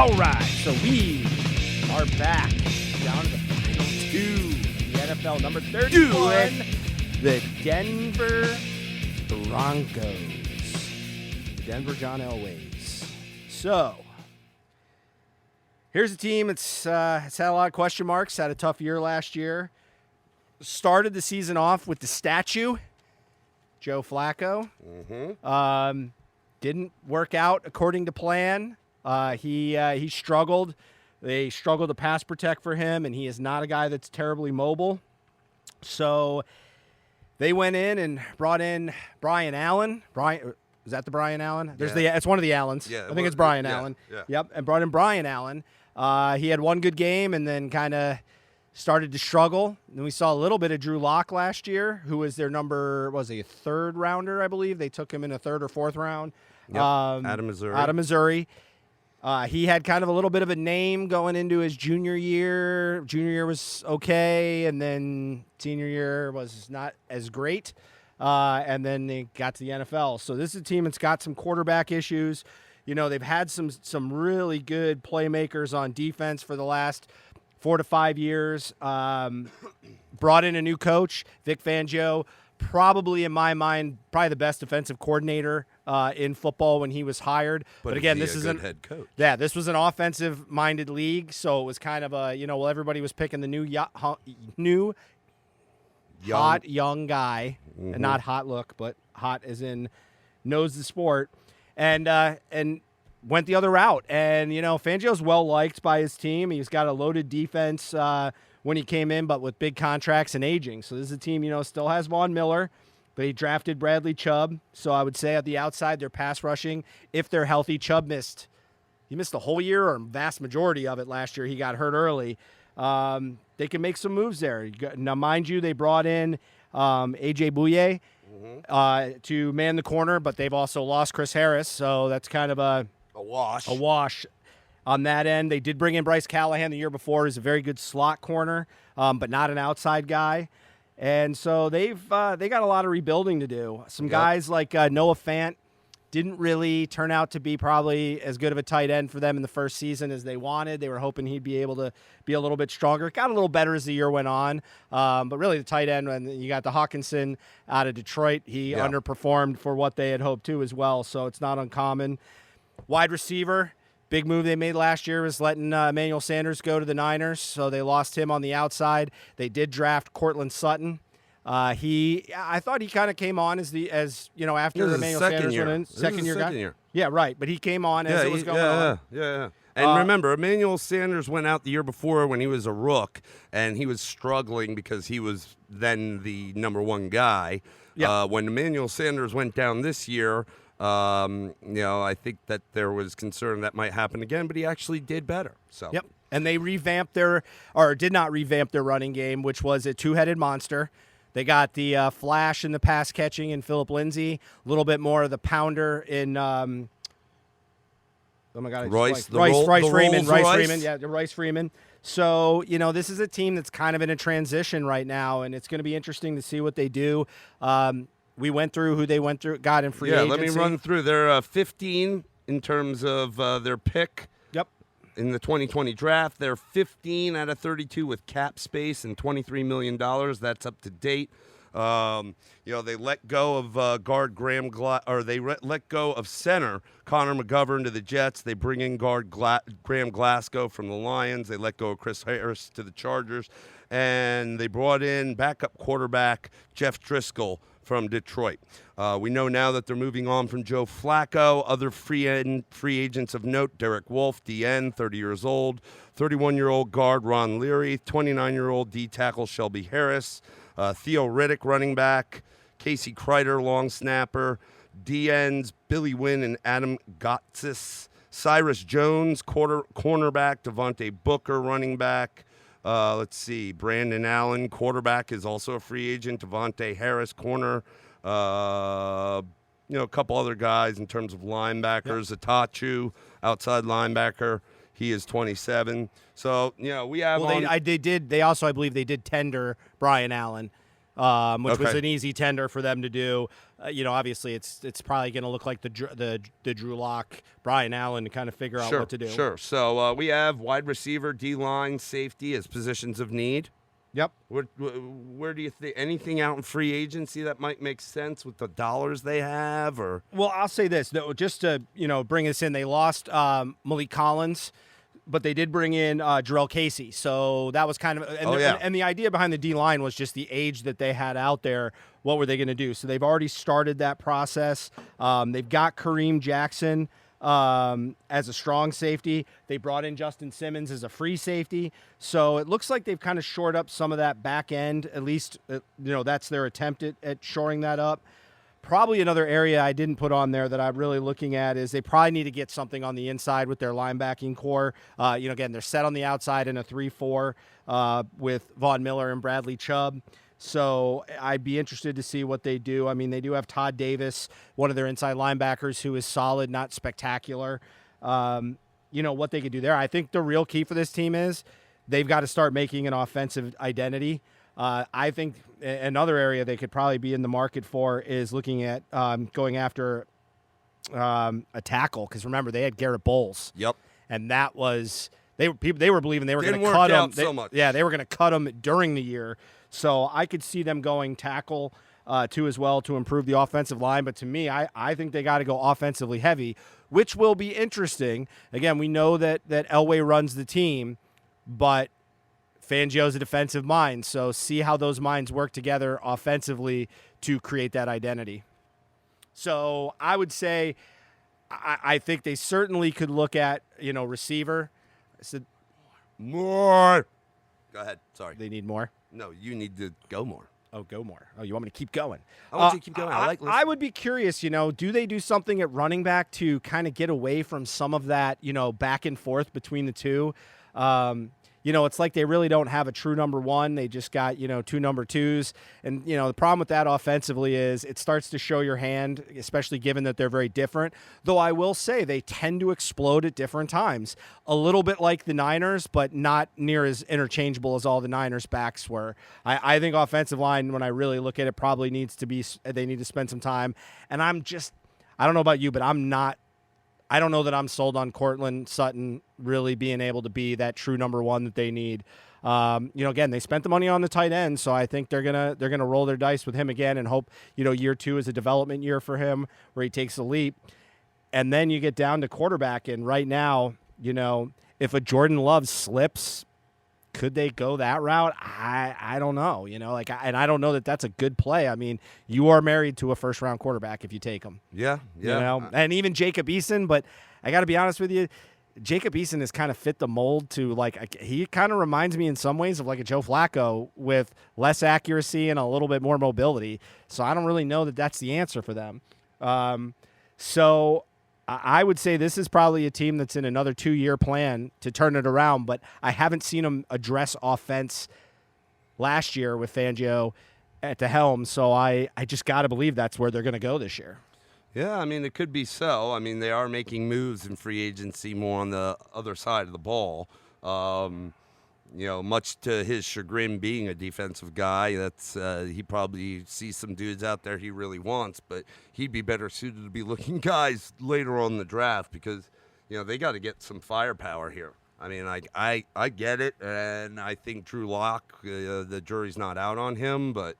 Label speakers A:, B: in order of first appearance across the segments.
A: All right, so we are back down to the final two. The NFL number 31, the Denver Broncos. The Denver John Elways. So, here's a team it's had a lot of question marks, had a tough year last year. Started the season off with the statue, Joe Flacco. Didn't work out according to plan. He struggled. They struggled to pass protect for him, and he is not a guy that's terribly mobile. So they went in and brought in Brian Allen. Is that the Brian Allen? It's one of the Allens.
B: Yeah,
A: I think it's Brian Allen.
B: Yeah.
A: Yep, and brought in Brian Allen. He had one good game and then kind of started to struggle. And we saw a little bit of Drew Lock last year, who was their third rounder, I believe. They took him in a third or fourth round.
B: Yep. Out of Missouri.
A: He had kind of a little bit of a name going into his junior year. Junior year was okay, and then senior year was not as great. And then they got to the NFL. So this is a team that's got some quarterback issues. You know, they've had some really good playmakers on defense for the last 4 to 5 years. Brought in a new coach, Vic Fangio. Probably, in my mind, probably the best defensive coordinator in football when he was hired. But again, this is a
B: head coach.
A: Yeah, this was an offensive-minded league, so it was kind of a, everybody was picking the new hot young guy, and not hot look, but hot as in knows the sport, and went the other route. And Fangio's well liked by his team. He's got a loaded defense when he came in, but with big contracts and aging. So this is a team, still has Von Miller, but he drafted Bradley Chubb. So I would say at the outside, they're pass rushing. If they're healthy, Chubb missed the whole year or vast majority of it last year. He got hurt early. They can make some moves there. Now, mind you, they brought in A.J. Bouye to man the corner, but they've also lost Chris Harris. So that's kind of a wash. On that end, they did bring in Bryce Callahan the year before. He's a very good slot corner, but not an outside guy. And so they got a lot of rebuilding to do. Some guys like Noah Fant didn't really turn out to be probably as good of a tight end for them in the first season as they wanted. They were hoping he'd be able to be a little bit stronger. Got a little better as the year went on. But really the tight end, when you got the Hawkinson out of Detroit, he underperformed for what they had hoped to as well. So it's not uncommon. Wide receiver. Big move they made last year was letting Emmanuel Sanders go to the Niners, so they lost him on the outside. They did draft Cortland Sutton. I thought he kind of came on after Emmanuel Sanders went in. Second year. Yeah, right. But he came on as it was going on.
B: Yeah. And remember, Emmanuel Sanders went out the year before when he was a rook, and he was struggling because he was then the number one guy.
A: Yep.
B: When Emmanuel Sanders went down this year, I think that there was concern that might happen again, but he actually did better. So.
A: Yep. And they did not revamp their running game, which was a two-headed monster. They got the flash in the pass catching in Phillip Lindsay, a little bit more of the pounder in Royce Freeman. Yeah, Royce Freeman. So, this is a team that's kind of in a transition right now, and it's going to be interesting to see what they do. We went through who they got in free agency.
B: Yeah, let me run through. They're 15 in terms of their pick.
A: Yep.
B: In the 2020 draft, they're 15 out of 32 with cap space and $23 million. That's up to date. They let go of guard let go of center Connor McGovern to the Jets. They bring in guard Graham Glasgow from the Lions. They let go of Chris Harris to the Chargers. And they brought in backup quarterback Jeff Driscoll from Detroit. We know now that they're moving on from Joe Flacco. Other free agents of note: Derek Wolfe, DN, 30 years old, 31-year-old guard Ron Leary, 29-year-old D tackle Shelby Harris, Theo Riddick, running back, Casey Kreider, long snapper, DNs Billy Wynn and Adam Gotsis, Cyrus Jones, cornerback, Devontae Booker, running back. Let's see. Brandon Allen, quarterback, is also a free agent. Devontae Harris, corner. A couple other guys in terms of linebackers. Yep. Atachu, outside linebacker. He is 27. So, we have.
A: Well, they also, I believe, they did tender Brian Allen. which was
B: Okay.
A: an easy tender for them to do. Obviously it's probably going to look like the Drew Lock, Brian Allen to kind of figure out what to do.
B: Sure. So we have wide receiver, D-line, safety as positions of need.
A: Yep.
B: Where do you think anything out in free agency that might make sense with the dollars they have? Or
A: Well, I'll say this though, just to bring us in. They lost Malik Collins, but they did bring in Jarrell Casey. So that was kind of and the idea behind the D line was just the age that they had out there. What were they going to do? So they've already started that process. They've got Kareem Jackson as a strong safety. They brought in Justin Simmons as a free safety. So it looks like they've kind of shored up some of that back end. At least, that's their attempt at shoring that up. Probably another area I didn't put on there that I'm really looking at is they probably need to get something on the inside with their linebacking core. Again, they're set on the outside in a 3-4 with Von Miller and Bradley Chubb. So I'd be interested to see what they do. I mean, they do have Todd Davis, one of their inside linebackers, who is solid, not spectacular. What they could do there. I think the real key for this team is they've got to start making an offensive identity. I think another area they could probably be in the market for is looking at going after a tackle. Because remember, they had Garrett Bowles.
B: Yep.
A: And that was they were believing they were going to
B: Didn't
A: cut
B: work
A: him.
B: out so much.
A: Yeah, they were going to cut him during the year. So I could see them going tackle too as well to improve the offensive line. But to me, I think they got to go offensively heavy, which will be interesting. Again, we know that Elway runs the team, but Fangio's a defensive mind. So see how those minds work together offensively to create that identity. So I would say I think they certainly could look at, receiver. I said
B: more. Go ahead. Sorry.
A: they need more.
B: No, you need to go more.
A: Oh, go more. Oh, you want me to keep going?
B: I want you to keep going. I like listening.
A: I would be curious, do they do something at running back to kind of get away from some of that, back and forth between the two? It's like they really don't have a true number one. They just got, two number twos. And, the problem with that offensively is it starts to show your hand, especially given that they're very different. Though I will say they tend to explode at different times. A little bit like the Niners, but not near as interchangeable as all the Niners backs were. I think offensive line, when I really look at it, probably they need to spend some time. And I don't know about you, but I don't know that I'm sold on Cortland Sutton really being able to be that true number one that they need. Again, they spent the money on the tight end, so I think they're gonna roll their dice with him again and hope year two is a development year for him where he takes a leap. And then you get down to quarterback, and right now, if a Jordan Love slips, could they go that route? I don't know. And I don't know that that's a good play. I mean, you are married to a first-round quarterback if you take him.
B: Yeah.
A: And even Jacob Eason, but I got to be honest with you, Jacob Eason has kind of fit the mold to he kind of reminds me in some ways of like a Joe Flacco with less accuracy and a little bit more mobility. So I don't really know that that's the answer for them. So I would say this is probably a team that's in another 2-year plan to turn it around, but I haven't seen them address offense last year with Fangio at the helm, so I just got to believe that's where they're going to go this year.
B: Yeah, I mean, it could be so. I mean, they are making moves in free agency more on the other side of the ball. Much to his chagrin, being a defensive guy, that's he probably sees some dudes out there he really wants, but he'd be better suited to be looking guys later on in the draft because, they got to get some firepower here. I mean, I get it, and I think Drew Lock, the jury's not out on him, but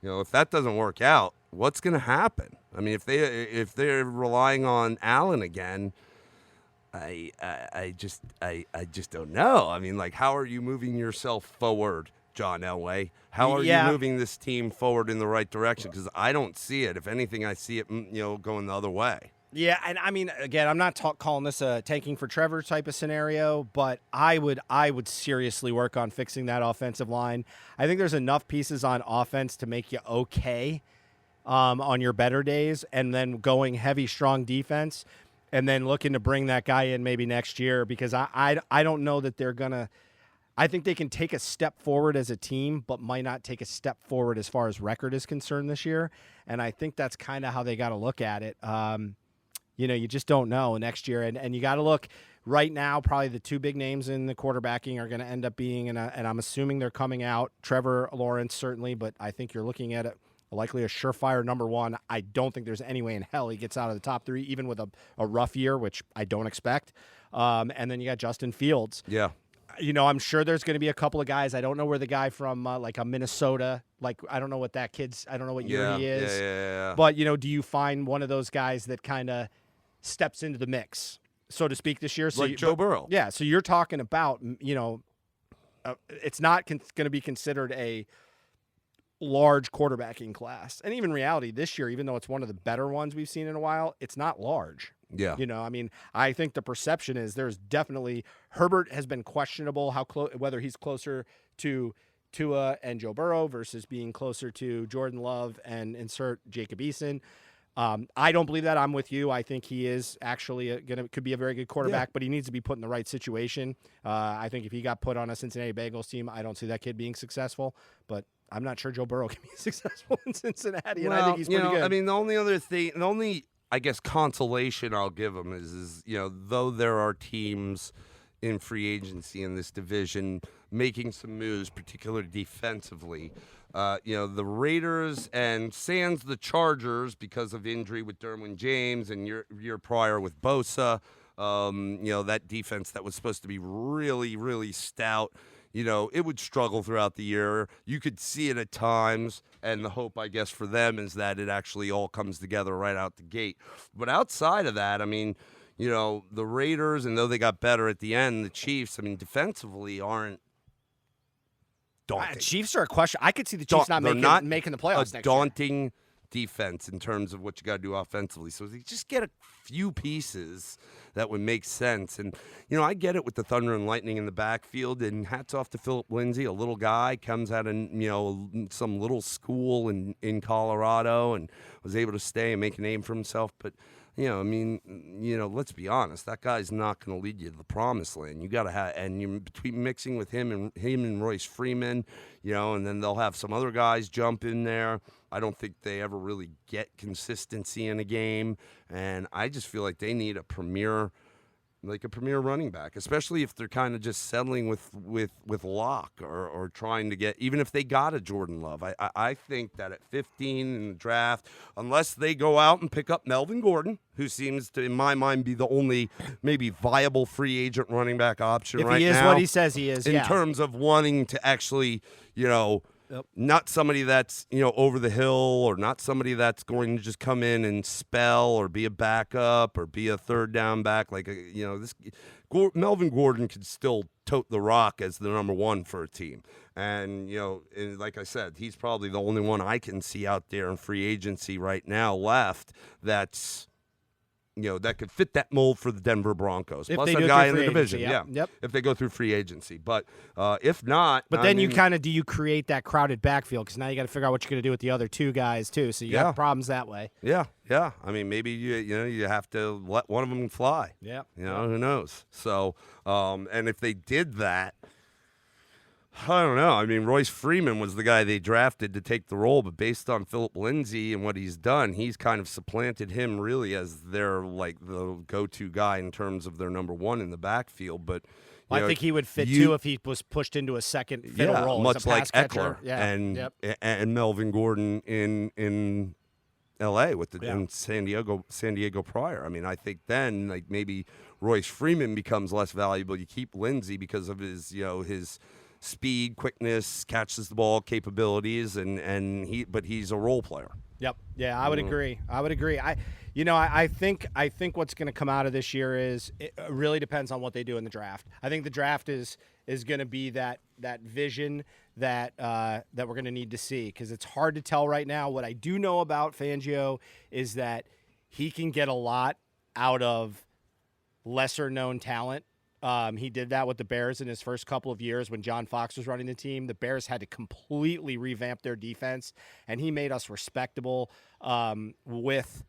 B: if that doesn't work out, what's going to happen? I mean, if they're relying on Allen again, I just don't know. I mean, how are you moving yourself forward, John Elway? How are you moving this team forward in the right direction? Because I don't see it. If anything, I see it, going the other way.
A: Yeah, and I mean, again, I'm not calling this a tanking for Trevor type of scenario, but I would seriously work on fixing that offensive line. I think there's enough pieces on offense to make you okay on your better days, and then going heavy, strong defense, and then looking to bring that guy in maybe next year because I don't know that they're going to – I think they can take a step forward as a team but might not take a step forward as far as record is concerned this year, and I think that's kind of how they got to look at it. You just don't know next year. And you got to look right now, probably the two big names in the quarterbacking are going to end up being, and I'm assuming they're coming out, Trevor Lawrence certainly, but I think you're looking at it likely a surefire number one. I don't think there's any way in hell he gets out of the top three, even with a rough year, which I don't expect. And then you got Justin Fields.
B: Yeah.
A: I'm sure there's going to be a couple of guys. I don't know where the guy from like a Minnesota, I don't know what that kid's, I don't know what year he is.
B: Yeah.
A: But, do you find one of those guys that kind of steps into the mix, so to speak, this year? So
B: like Joe Burrow.
A: Yeah, so you're talking about, it's not going to be considered a large quarterbacking class. And even reality this year, even though it's one of the better ones we've seen in a while, it's not large.
B: Yeah.
A: I think the perception is there's definitely Herbert has been questionable whether he's closer to Tua and Joe Burrow versus being closer to Jordan Love and insert Jacob Eason. I don't believe that. I'm with you. I think he is actually could be a very good quarterback, but he needs to be put in the right situation. I think if he got put on a Cincinnati Bengals team, I don't see that kid being successful, but I'm not sure Joe Burrow can be successful in Cincinnati, and I think he's pretty good.
B: I mean, the only I guess consolation I'll give him is though there are teams in free agency in this division making some moves, particularly defensively. The Raiders and sans the Chargers because of injury with Derwin James and year prior with Bosa, that defense that was supposed to be really, really stout. It would struggle throughout the year. You could see it at times, and the hope, I guess, for them is that it actually all comes together right out the gate. But outside of that, I mean, the Raiders, and though they got better at the end, the Chiefs, I mean, defensively aren't daunting.
A: Chiefs are a question. I could see the Chiefs not making the playoffs next year.
B: Daunting defense in terms of what you got to do offensively. So they just get a few pieces that would make sense. And, I get it with the Thunder and Lightning in the backfield, and hats off to Philip Lindsay, a little guy, comes out of, some little school in Colorado and was able to stay and make a name for himself. But, let's be honest, that guy's not going to lead you to the promised land. You got to have, and you're between mixing with him and Royce Freeman, and then they'll have some other guys jump in there. I don't think they ever really get consistency in a game, and I just feel like they need a premier running back, especially if they're kind of just settling with Locke or trying to get, even if they got a Jordan Love. I think that at 15 in the draft, unless they go out and pick up Melvin Gordon, who seems to, in my mind, be the only maybe viable free agent running back option right now.
A: If he is what he says he is,
B: in terms of wanting to actually, not somebody that's, over the hill, or not somebody that's going to just come in and spell or be a backup or be a third down back. Melvin Gordon could still tote the rock as the number one for a team. And, and like I said, he's probably the only one I can see out there in free agency right now left that's, that could fit that mold for the Denver Broncos.
A: If
B: Plus
A: they
B: a
A: do
B: guy
A: it
B: in
A: through
B: the
A: free
B: division,
A: agency,
B: Yep. If they go through free agency. But if not.
A: But then do you create that crowded backfield? Because now you got to figure out what you're going to do with the other two guys, too. So you have problems that way.
B: Yeah. I mean, maybe, you have to let one of them fly.
A: Yeah.
B: Who knows? So, and if they did that, I don't know. I mean, Royce Freeman was the guy they drafted to take the role, but based on Philip Lindsay and what he's done, he's kind of supplanted him really as their, the go-to guy in terms of their number one in the backfield. But
A: I think he would fit, too, if he was pushed into a second fiddle role.
B: Much
A: as a
B: like
A: pass catcher.
B: Eckler and Melvin Gordon in L.A. in San Diego prior. I mean, I think then, maybe Royce Freeman becomes less valuable. You keep Lindsay because of his, his speed, quickness, catches the ball capabilities, but he's a role player.
A: Yep. Yeah, I would agree. I think what's going to come out of this year is it really depends on what they do in the draft. I think the draft is going to be that vision that we're going to need to see, because it's hard to tell right now. What I do know about Fangio is that he can get a lot out of lesser known talent. He did that with the Bears in his first couple of years when John Fox was running the team. The Bears had to completely revamp their defense, and he made us respectable with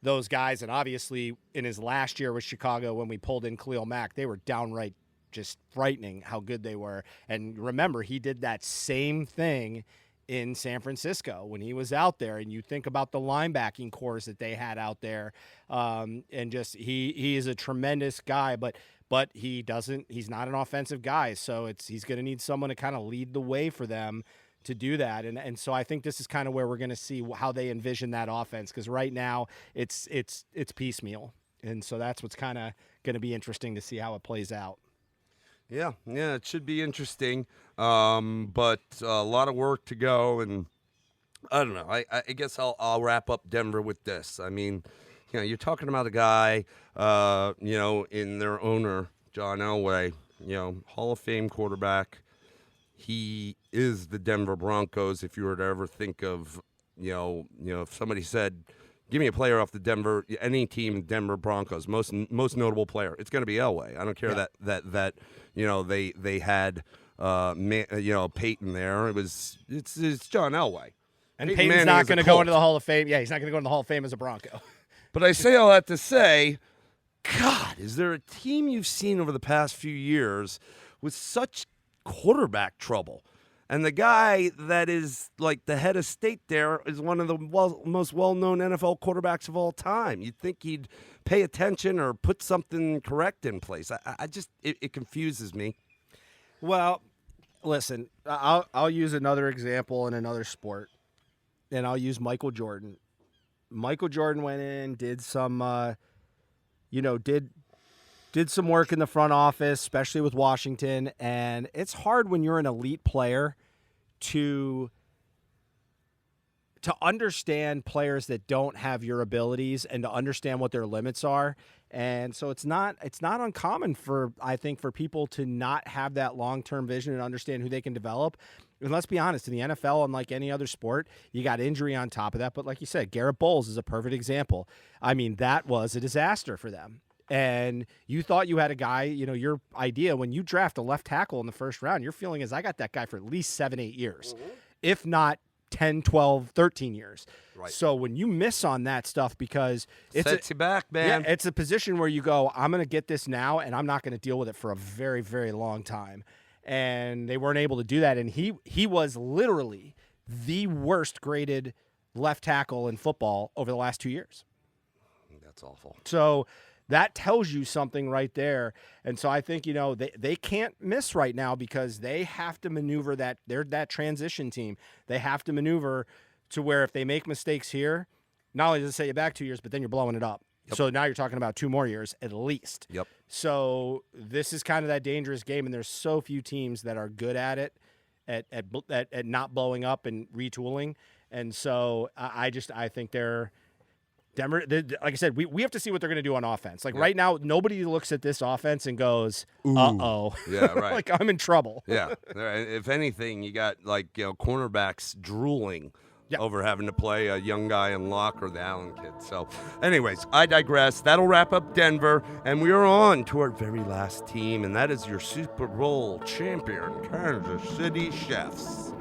A: those guys. And obviously, in his last year with Chicago, when we pulled in Khalil Mack, they were downright just frightening how good they were. And remember, he did that same thing in San Francisco when he was out there, and you think about the linebacking cores that they had out there, and just he is a tremendous guy. But but he's not an offensive guy. So he's going to need someone to kind of lead the way for them to do that. And so I think this is kind of where we're going to see how they envision that offense. Cause right now it's piecemeal. And so that's what's kind of going to be interesting to see how it plays out.
B: Yeah, it should be interesting, but a lot of work to go, and I don't know. I guess I'll wrap up Denver with this. I mean, you're talking about a guy, in their owner, John Elway, Hall of Fame quarterback. He is the Denver Broncos. If you were to ever think of, if somebody said, give me a player off any team, Denver Broncos, most notable player, it's going to be Elway. I don't care that they had Peyton there. It's John Elway.
A: And Peyton's not going to go into the Hall of Fame. Yeah, he's not going to go into the Hall of Fame as a Bronco.
B: But I say all that to say, God, is there a team you've seen over the past few years with such quarterback trouble? And the guy that is like the head of state there is one of the most well-known NFL quarterbacks of all time. You'd think he'd pay attention or put something correct in place. It confuses me.
A: Well, listen, I'll use another example in another sport, and I'll use Michael Jordan. Michael Jordan went in, did some, did some work in the front office, especially with Washington, and it's hard when you're an elite player to understand players that don't have your abilities and to understand what their limits are. And so it's not uncommon for people to not have that long-term vision and understand who they can develop. And let's be honest, in the NFL, unlike any other sport, you got injury on top of that. But like you said, Garrett Bowles is a perfect example. I mean, that was a disaster for them. And you thought you had a guy, your idea when you draft a left tackle in the first round, your feeling is I got that guy for at least 7-8 years, if not 10, 12, 13 years.
B: Right.
A: So when you miss on that stuff, because it
B: sets you back, man.
A: Yeah, it's a position where you go, I'm going to get this now, and I'm not going to deal with it for a very, very long time. And they weren't able to do that. And he was literally the worst graded left tackle in football over the last 2 years.
B: That's awful.
A: So that tells you something right there. And so I think, they can't miss right now because they have to maneuver that. They're that transition team. They have to maneuver to where if they make mistakes here, not only does it set you back 2 years, but then you're blowing it up. Yep. So now you're talking about 2 more years at least.
B: Yep.
A: So this is kind of that dangerous game, and there's so few teams that are good at it, at not blowing up and retooling. And so I think Denver, like I said, we have to see what they're going to do on offense. Like right now, nobody looks at this offense and goes, uh-oh.
B: Yeah, right.
A: Like I'm in trouble.
B: Yeah. If anything, you got cornerbacks drooling over having to play a young guy in Locke or the Allen kid. So anyways, I digress. That'll wrap up Denver, and we are on to our very last team, and that is your Super Bowl champion, Kansas City Chiefs.